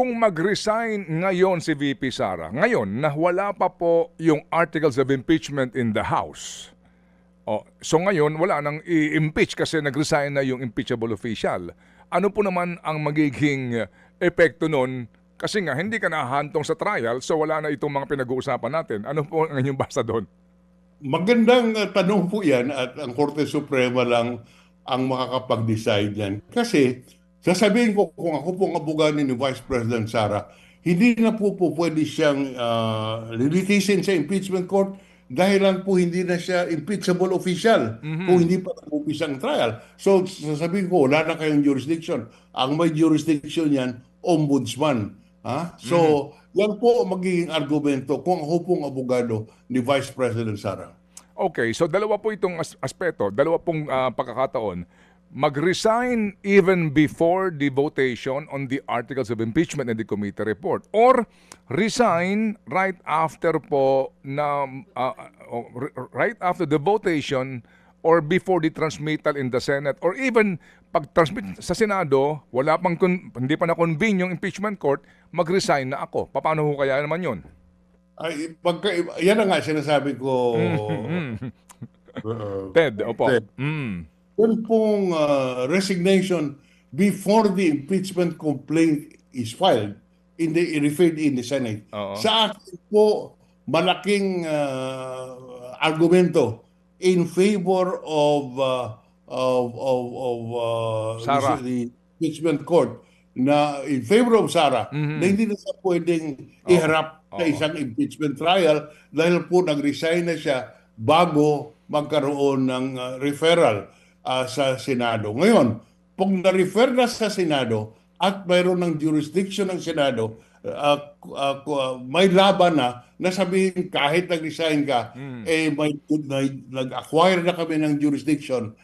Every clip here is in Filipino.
kung mag-resign ngayon si VP Sara, ngayon na wala pa po yung articles of impeachment in the House. So ngayon, wala nang i-impeach kasi nag-resign na yung impeachable official. Ano po naman ang magiging epekto nun? Kasi nga, hindi ka nahantong sa trial, so wala na itong mga pinag-uusapan natin. Ano po ang inyong basa doon? Magandang tanong po yan at ang Korte Suprema lang ang makakapag-decide yan. Kasi sasabihin ko kung ako pong abogado ni Vice President Sara, hindi na po pwede siyang litisin sa impeachment court dahil lang po hindi na siya impeachable official kung hindi pa nag-umpisa ang trial. So sasabihin ko, wala na kayong jurisdiction. Ang may jurisdiction yan, ombudsman. So yan po magiging argumento kung ako pong abogado ni Vice President Sara. Okay, so dalawa po itong aspeto, dalawa pong pagkakataon. Mag-resign even before the votation on the articles of impeachment and the committee report, or resign right after po na right after the votation or before the transmittal in the Senate, or even pag-transmit sa Senado, hindi pa na-convene yung impeachment court, mag-resign na ako. Paano ho kaya naman yun? Yan na nga sinasabi ko. Ted, opo. Ted. Yan pong resignation before the impeachment complaint is filed, referred in the Senate. Sa akin po, malaking argumento in favor of the impeachment court na in favor of Sara na hindi na siya pwedeng iharap sa isang impeachment trial dahil po nag-resign na siya bago magkaroon ng referral sa Senado. Ngayon, pag na-refer na sa Senado at mayroon ng jurisdiction ng Senado, may laban na sabihin kahit nag-resign ka, nag-acquire na kami ng jurisdiction,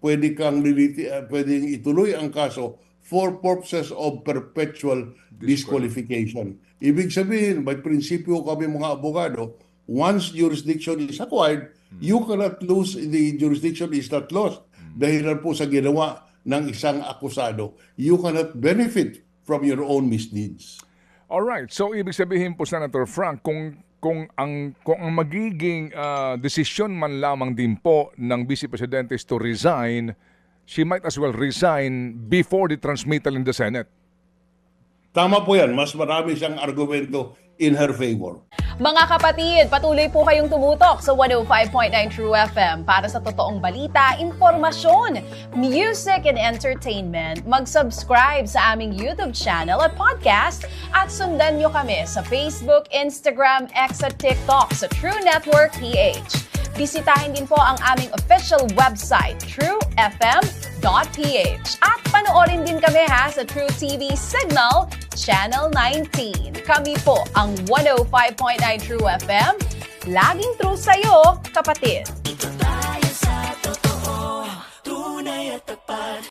pwedeng ituloy ang kaso for purposes of perpetual disqualification. Ibig sabihin, may prinsipyo kami mga abogado, once jurisdiction is acquired, you cannot lose, the jurisdiction is not lost. Dahil po sa ginawa ng isang akusado, you cannot benefit from your own misdeeds. Alright, so ibig sabihin po, Senator Frank, kung ang magiging desisyon man lamang din po ng Vice Presidente is to resign, she might as well resign before the transmittal in the Senate. Tama po yan. Mas marami siyang argumento in her favor. Mga kapatid, patuloy po kayong tumutok sa 105.9 True FM para sa totoong balita, impormasyon, music, and entertainment. Mag-subscribe sa aming YouTube channel at podcast at sundan nyo kami sa Facebook, Instagram, X at TikTok sa True Network PH. Bisitahin din po ang aming official website, truefm.ph. At panoorin din kami sa True TV Signal, Channel 19. Kami po ang 105.9 True FM. Laging true sa'yo, kapatid.